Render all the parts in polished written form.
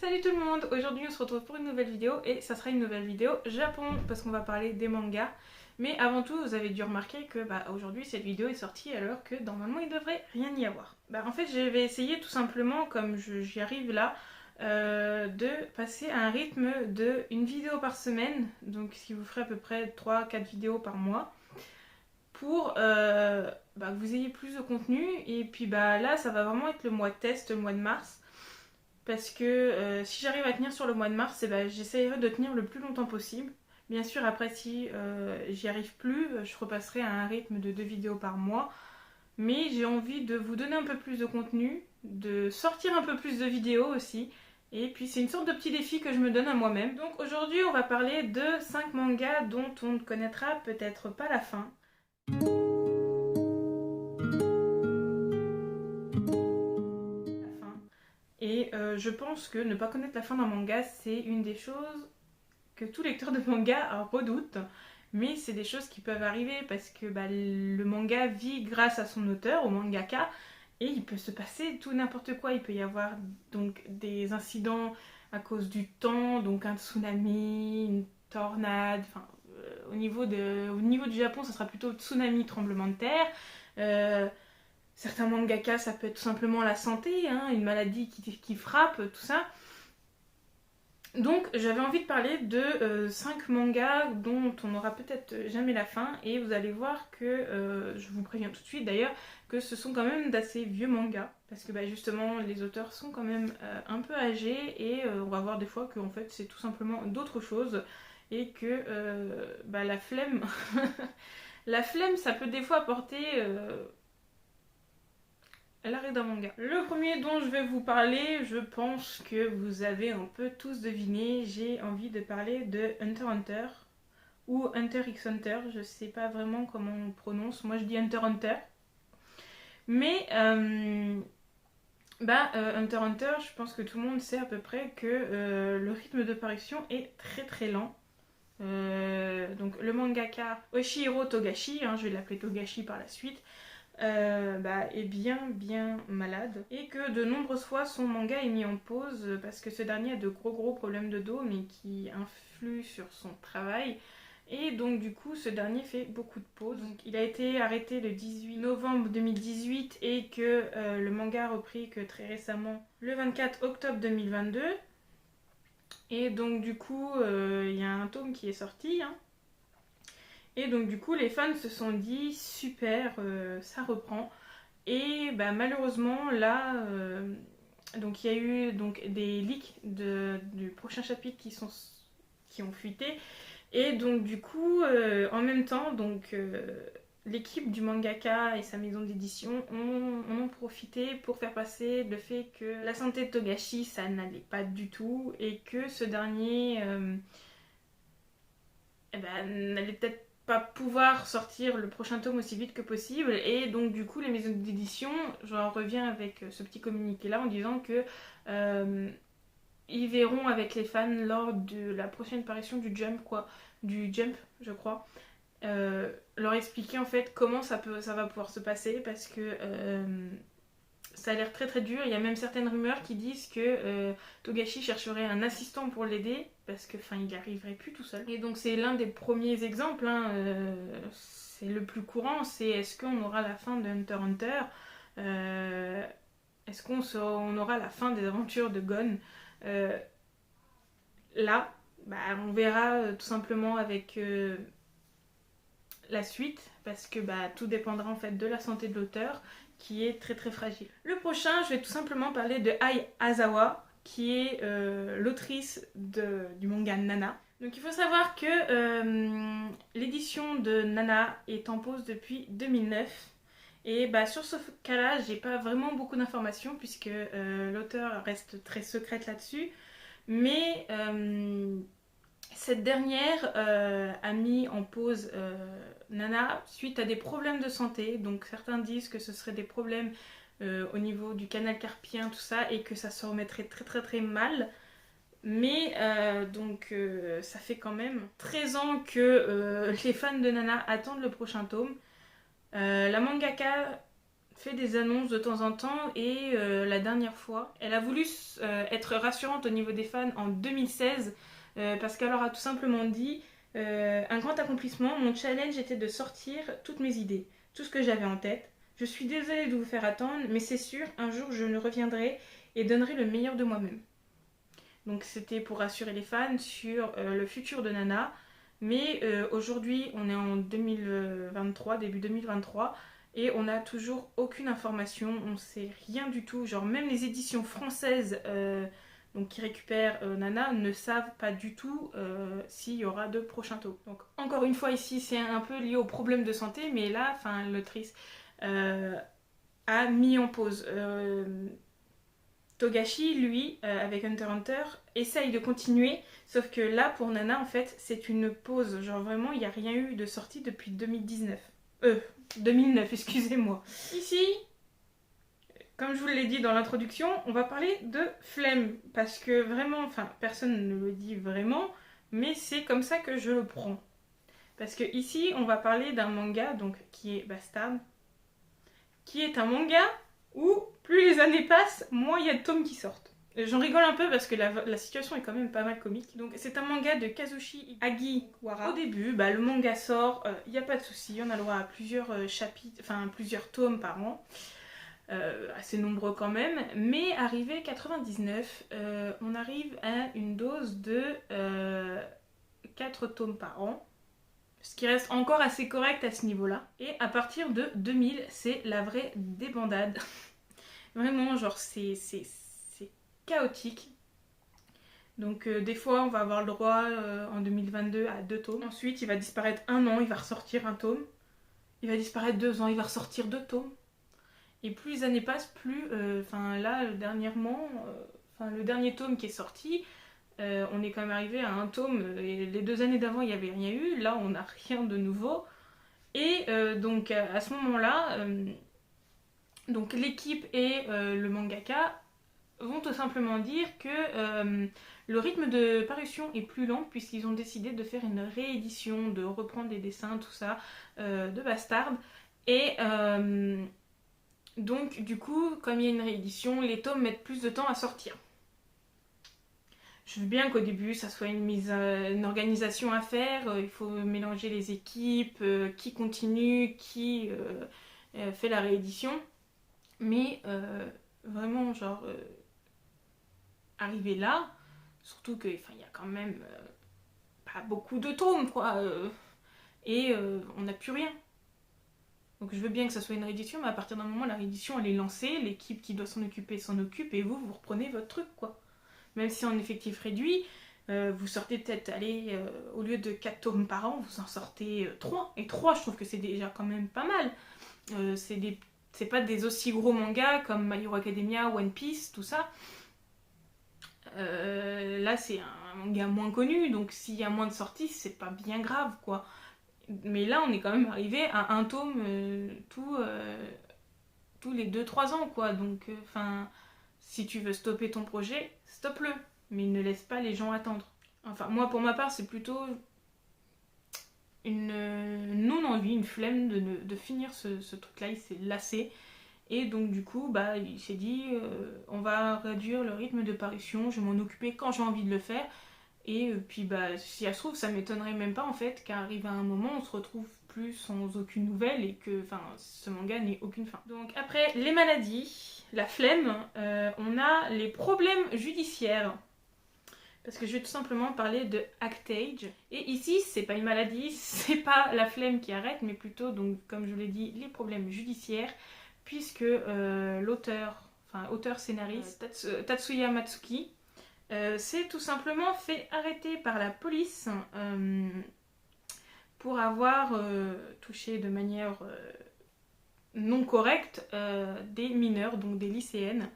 Salut tout le monde, aujourd'hui on se retrouve pour une nouvelle vidéo et ça sera une nouvelle vidéo Japon parce qu'on va parler des mangas. Mais avant tout vous avez dû remarquer que aujourd'hui cette vidéo est sortie alors que normalement il devrait rien y avoir. En fait je vais essayer tout simplement comme j'y arrive là de passer à un rythme de une vidéo par semaine, donc ce qui vous ferait à peu près 3-4 vidéos par mois pour que vous ayez plus de contenu. Et puis là ça va vraiment être le mois de test, le mois de mars. Parce que si j'arrive à tenir sur le mois de mars, j'essaierai de tenir le plus longtemps possible. Bien sûr, après, si j'y arrive plus, je repasserai à un rythme de 2 vidéos par mois. Mais j'ai envie de vous donner un peu plus de contenu, de sortir un peu plus de vidéos aussi. Et puis c'est une sorte de petit défi que je me donne à moi-même. Donc aujourd'hui, on va parler de 5 mangas dont on ne connaîtra peut-être pas la fin. Et je pense que ne pas connaître la fin d'un manga, c'est une des choses que tout lecteur de manga redoute. Mais c'est des choses qui peuvent arriver parce que le manga vit grâce à son auteur, au mangaka, et il peut se passer tout n'importe quoi. Il peut y avoir donc des incidents à cause du temps, donc un tsunami, une tornade, au niveau du Japon, ça sera plutôt tsunami, tremblement de terre. Certains mangaka, ça peut être tout simplement la santé, hein, une maladie qui frappe, tout ça. Donc j'avais envie de parler de 5 mangas dont on n'aura peut-être jamais la fin, et vous allez voir que, je vous préviens tout de suite d'ailleurs, que ce sont quand même d'assez vieux mangas, parce que justement les auteurs sont quand même un peu âgés, et on va voir des fois que en fait c'est tout simplement d'autres choses, et que la flemme, la flemme ça peut des fois apporter l'arrêt d'un manga. Le premier dont je vais vous parler, je pense que vous avez un peu tous deviné, j'ai envie de parler de Hunter x Hunter, ou Hunter x Hunter, je sais pas vraiment comment on prononce, moi je dis Hunter x Hunter. Mais Hunter x Hunter, je pense que tout le monde sait à peu près que le rythme de parution est très très lent. Donc le mangaka Oshihiro Togashi, hein, je vais l'appeler Togashi par la suite, est bien malade, et que de nombreuses fois son manga est mis en pause parce que ce dernier a de gros problèmes de dos mais qui influent sur son travail, et donc du coup ce dernier fait beaucoup de pauses. Donc il a été arrêté le 18 novembre 2018 et que le manga a repris que très récemment le 24 octobre 2022, et donc du coup il y a un tome qui est sorti, hein. Et donc du coup les fans se sont dit super, ça reprend. Et malheureusement là, donc il y a eu donc des leaks du prochain chapitre qui ont fuité. Et donc du coup en même temps donc l'équipe du mangaka et sa maison d'édition en ont profité pour faire passer le fait que la santé de Togashi ça n'allait pas du tout, et que ce dernier n'allait peut-être pas pouvoir sortir le prochain tome aussi vite que possible. Et donc du coup les maisons d'édition, j'en reviens avec ce petit communiqué là en disant que ils verront avec les fans lors de la prochaine parution du Jump, je crois, leur expliquer en fait comment ça va pouvoir se passer, parce que ça a l'air très très dur. Il y a même certaines rumeurs qui disent que Togashi chercherait un assistant pour l'aider parce que il n'y arriverait plus tout seul. Et donc c'est l'un des premiers exemples, hein, c'est le plus courant, c'est est-ce qu'on aura la fin de Hunter x Hunter, est-ce qu'on aura la fin des aventures de Gon. Là, on verra tout simplement avec la suite, parce que tout dépendra en fait de la santé de l'auteur qui est très très fragile. Le prochain, je vais tout simplement parler de Ai Azawa, qui est l'autrice du manga Nana. Donc il faut savoir que l'édition de Nana est en pause depuis 2009. Et sur ce cas-là, j'ai pas vraiment beaucoup d'informations puisque l'auteur reste très secrète là-dessus. Mais cette dernière a mis en pause Nana suite à des problèmes de santé. Donc certains disent que ce serait des problèmes au niveau du canal carpien, tout ça, et que ça se remettrait très très très mal. Mais ça fait quand même 13 ans que les fans de Nana attendent le prochain tome. La mangaka fait des annonces de temps en temps et la dernière fois, elle a voulu être rassurante au niveau des fans en 2016 parce qu'elle leur a tout simplement dit un grand accomplissement, mon challenge était de sortir toutes mes idées, tout ce que j'avais en tête. Je suis désolée de vous faire attendre, mais c'est sûr, un jour je ne reviendrai et donnerai le meilleur de moi-même. Donc c'était pour rassurer les fans sur le futur de Nana. Mais aujourd'hui, on est en 2023, début 2023, et on n'a toujours aucune information, on sait rien du tout. Genre même les éditions françaises donc, qui récupèrent Nana ne savent pas du tout s'il y aura de prochains tomes. Donc encore une fois ici, c'est un peu lié au problème de santé, mais là, l'autrice a mis en pause. Togashi, lui, avec Hunter x Hunter, essaye de continuer, sauf que là, pour Nana, en fait, c'est une pause. Genre vraiment, il n'y a rien eu de sortie depuis 2019. 2009, excusez-moi. Ici, comme je vous l'ai dit dans l'introduction, on va parler de flemme. Parce que vraiment, personne ne le dit vraiment, mais c'est comme ça que je le prends. Parce que ici, on va parler d'un manga, donc, qui est Bastard, qui est un manga où plus les années passent, moins il y a de tomes qui sortent. J'en rigole un peu parce que la situation est quand même pas mal comique. Donc c'est un manga de Kazushi Agiwara. Au début, le manga sort, il n'y a pas de souci, on a le droit à plusieurs chapitres, plusieurs tomes par an. Assez nombreux quand même. Mais arrivé 99, on arrive à une dose de 4 tomes par an. Ce qui reste encore assez correct à ce niveau-là. Et à partir de 2000, c'est la vraie débandade. Vraiment, genre, c'est chaotique. Donc, des fois, on va avoir le droit en 2022 à 2 tomes. Ensuite, il va disparaître 1 an, il va ressortir un tome. Il va disparaître 2 ans, il va ressortir 2 tomes. Et plus les années passent, plus... là, dernièrement... le dernier tome qui est sorti... on est quand même arrivé à un tome, et les 2 années d'avant il n'y avait rien eu, là on n'a rien de nouveau. Et donc à ce moment-là, donc l'équipe et le mangaka vont tout simplement dire que le rythme de parution est plus lent puisqu'ils ont décidé de faire une réédition, de reprendre les dessins, tout ça, de Bastard. Et donc du coup, comme il y a une réédition, les tomes mettent plus de temps à sortir. Je veux bien qu'au début, ça soit une organisation à faire. Il faut mélanger les équipes, qui continue, qui fait la réédition. Mais vraiment, genre, arriver là, surtout qu'il y a quand même pas beaucoup de tomes, quoi. Et on n'a plus rien. Donc je veux bien que ça soit une réédition, mais à partir d'un moment, la réédition, elle est lancée. L'équipe qui doit s'en occuper s'en occupe, et vous reprenez votre truc, quoi. Même si en effectif réduit, vous sortez peut-être, au lieu de 4 tomes par an, vous en sortez 3. Et 3, je trouve que c'est déjà quand même pas mal. C'est pas des aussi gros mangas comme My Hero Academia, One Piece, tout ça. Là, c'est un manga moins connu, donc s'il y a moins de sorties, c'est pas bien grave, quoi. Mais là, on est quand même arrivé à un tome tous les 2-3 ans, quoi. Donc, si tu veux stopper ton projet, stoppe-le. Mais ne laisse pas les gens attendre. Moi, pour ma part, c'est plutôt une non-envie, une flemme de finir ce truc-là. Il s'est lassé. Et donc, du coup, il s'est dit, on va réduire le rythme de parution. Je vais m'en occuper quand j'ai envie de le faire. Et puis, si ça se trouve, ça m'étonnerait même pas, en fait, qu'arrive à un moment, on se retrouve plus sans aucune nouvelle et que ce manga n'ait aucune fin. Donc après les maladies, la flemme, on a les problèmes judiciaires. Parce que je vais tout simplement parler de Actage. Et ici, c'est pas une maladie, c'est pas la flemme qui arrête, mais plutôt, donc, comme je vous l'ai dit, les problèmes judiciaires, puisque auteur-scénariste, Tatsuya Matsuki, s'est tout simplement fait arrêter par la police pour avoir touché de manière non correcte des mineurs, donc des lycéennes.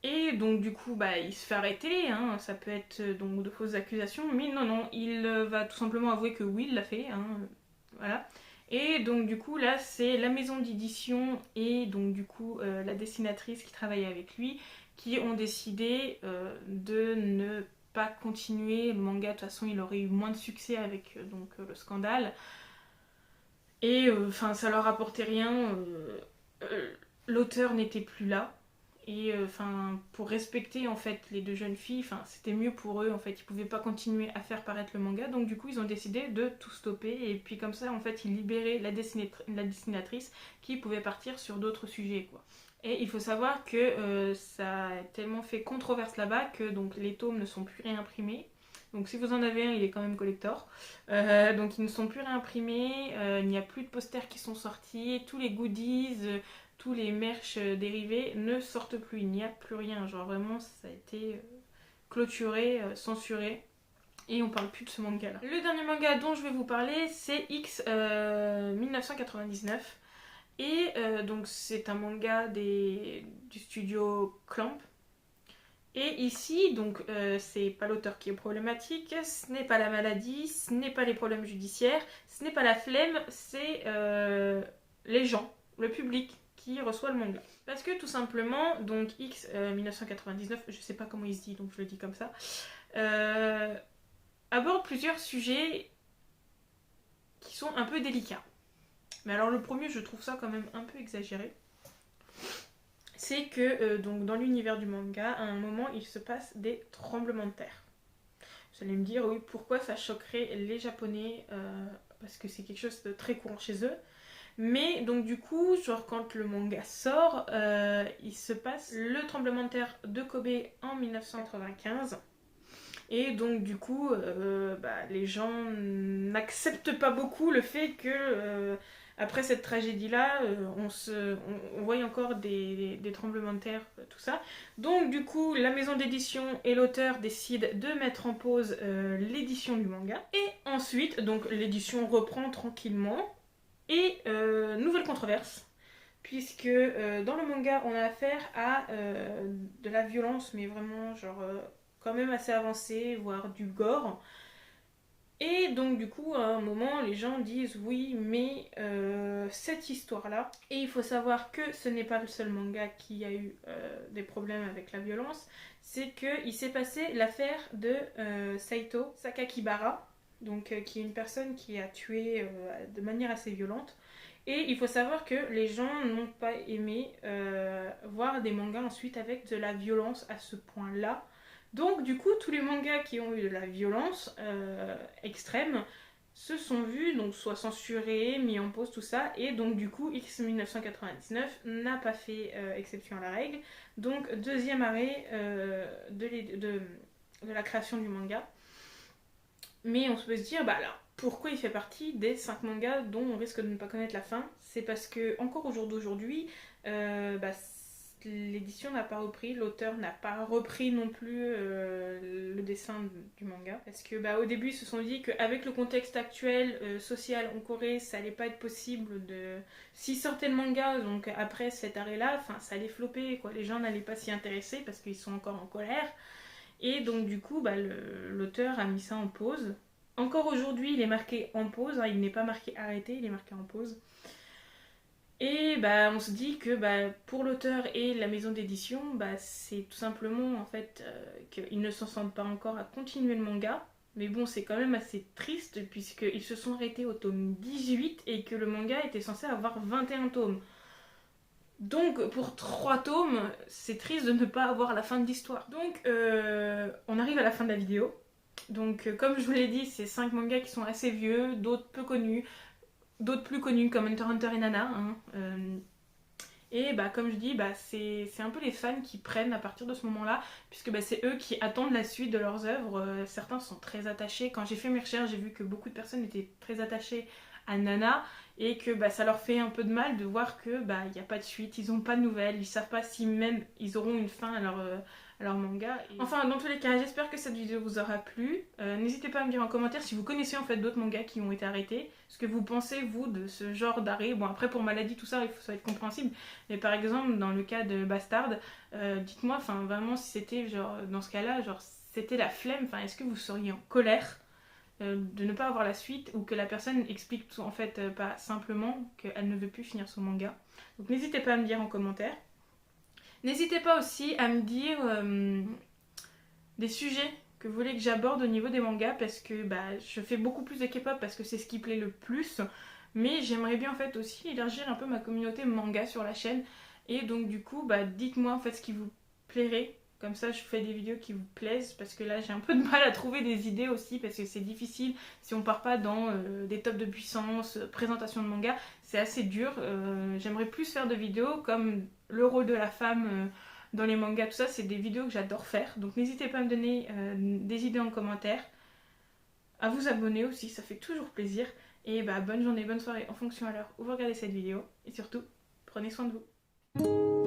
Et donc du coup, il se fait arrêter, hein. Ça peut être donc de fausses accusations, mais non, il va tout simplement avouer que oui, il l'a fait, hein. Voilà. Et donc du coup, là, c'est la maison d'édition et donc du coup, la dessinatrice qui travaillait avec lui qui ont décidé de ne pas continuer le manga. De toute façon, il aurait eu moins de succès avec le scandale. Et ça leur apportait rien. l'auteur n'était plus là. Et pour respecter en fait les deux jeunes filles, c'était mieux pour eux en fait, ils pouvaient pas continuer à faire paraître le manga, donc du coup ils ont décidé de tout stopper et puis comme ça en fait ils libéraient la dessinatrice qui pouvait partir sur d'autres sujets quoi. Et il faut savoir que ça a tellement fait controverse là-bas que donc les tomes ne sont plus réimprimés. Donc si vous en avez un, il est quand même collector. Donc ils ne sont plus réimprimés, il n'y a plus de posters qui sont sortis, tous les goodies, tous les merch dérivés ne sortent plus, il n'y a plus rien. Genre vraiment ça a été clôturé, censuré. Et on parle plus de ce manga là. Le dernier manga dont je vais vous parler c'est X 1999. Et donc c'est un manga du studio Clamp. Et ici, donc, c'est pas l'auteur qui est problématique, ce n'est pas la maladie, ce n'est pas les problèmes judiciaires, ce n'est pas la flemme, c'est les gens, le public qui reçoit le manga. Parce que tout simplement, donc X 1999, je sais pas comment il se dit, donc je le dis comme ça, aborde plusieurs sujets qui sont un peu délicats. Mais alors le premier, je trouve ça quand même un peu exagéré. C'est que donc dans l'univers du manga, à un moment, il se passe des tremblements de terre. Vous allez me dire, oui, pourquoi ça choquerait les Japonais parce que c'est quelque chose de très courant chez eux. Mais donc du coup, genre quand le manga sort, il se passe le tremblement de terre de Kobe en 1995. Et donc du coup, les gens n'acceptent pas beaucoup le fait que après cette tragédie-là, on voit encore des tremblements de terre, tout ça. Donc du coup, la maison d'édition et l'auteur décident de mettre en pause l'édition du manga. Et ensuite, donc l'édition reprend tranquillement. Et nouvelle controverse, puisque dans le manga, on a affaire à de la violence, mais vraiment genre quand même assez avancée, voire du gore. Et donc du coup, à un moment, les gens disent oui, mais cette histoire-là, et il faut savoir que ce n'est pas le seul manga qui a eu des problèmes avec la violence, c'est qu'il s'est passé l'affaire de Saito Sakakibara, donc qui est une personne qui a tué de manière assez violente. Et il faut savoir que les gens n'ont pas aimé voir des mangas ensuite avec de la violence à ce point-là. Donc du coup, tous les mangas qui ont eu de la violence extrême se sont vus donc soit censurés, mis en pause, tout ça. Et donc du coup, X 1999 n'a pas fait exception à la règle. Donc deuxième arrêt de la création du manga. Mais on peut se dire, bah alors, pourquoi il fait partie des 5 mangas dont on risque de ne pas connaître la fin? C'est parce que, encore au jour d'aujourd'hui, l'édition n'a pas repris, l'auteur n'a pas repris non plus le dessin du manga. Parce que au début, ils se sont dit qu'avec le contexte actuel social en Corée, ça allait pas être possible de... S'ils sortaient le manga, donc après cet arrêt-là, ça allait flopper, quoi. Les gens n'allaient pas s'y intéresser parce qu'ils sont encore en colère. Et donc du coup, l'auteur a mis ça en pause. Encore aujourd'hui, il est marqué en pause, hein, il n'est pas marqué arrêté, il est marqué en pause. Et on se dit que pour l'auteur et la maison d'édition, c'est tout simplement en fait qu'ils ne s'en sentent pas encore à continuer le manga. Mais bon, c'est quand même assez triste puisqu'ils se sont arrêtés au tome 18 et que le manga était censé avoir 21 tomes. Donc pour 3 tomes, c'est triste de ne pas avoir la fin de l'histoire. Donc on arrive à la fin de la vidéo. Donc comme je vous l'ai dit, c'est 5 mangas qui sont assez vieux, d'autres peu connus, d'autres plus connus comme Hunter x Hunter et Nana. Et comme je dis, c'est un peu les fans qui prennent à partir de ce moment-là, puisque c'est eux qui attendent la suite de leurs œuvres. Certains sont très attachés. Quand j'ai fait mes recherches, j'ai vu que beaucoup de personnes étaient très attachées à Nana et que ça leur fait un peu de mal de voir que il n'y a pas de suite, ils n'ont pas de nouvelles, ils savent pas si même ils auront une fin à leur manga. Enfin, dans tous les cas, j'espère que cette vidéo vous aura plu. N'hésitez pas à me dire en commentaire si vous connaissez en fait d'autres mangas qui ont été arrêtés, ce que vous pensez vous de ce genre d'arrêt. Bon, après pour maladie tout ça, ça va être compréhensible, mais par exemple dans le cas de Bastard, dites-moi vraiment si c'était genre dans ce cas-là, genre c'était la flemme, est-ce que vous seriez en colère de ne pas avoir la suite ou que la personne explique tout, en fait pas simplement qu'elle ne veut plus finir son manga. Donc n'hésitez pas à me dire en commentaire. N'hésitez pas aussi à me dire des sujets que vous voulez que j'aborde au niveau des mangas parce que je fais beaucoup plus de K-pop parce que c'est ce qui plaît le plus. Mais j'aimerais bien en fait aussi élargir un peu ma communauté manga sur la chaîne. Et donc du coup, bah, dites-moi en fait ce qui vous plairait. Comme ça, je fais des vidéos qui vous plaisent. Parce que là, j'ai un peu de mal à trouver des idées aussi. Parce que c'est difficile si on part pas dans des tops de puissance, présentation de manga. C'est assez dur. J'aimerais plus faire de vidéos comme le rôle de la femme dans les mangas. Tout ça, c'est des vidéos que j'adore faire. Donc n'hésitez pas à me donner des idées en commentaire. À vous abonner aussi, ça fait toujours plaisir. Et bah bonne journée, bonne soirée en fonction à l'heure où vous regardez cette vidéo. Et surtout, prenez soin de vous.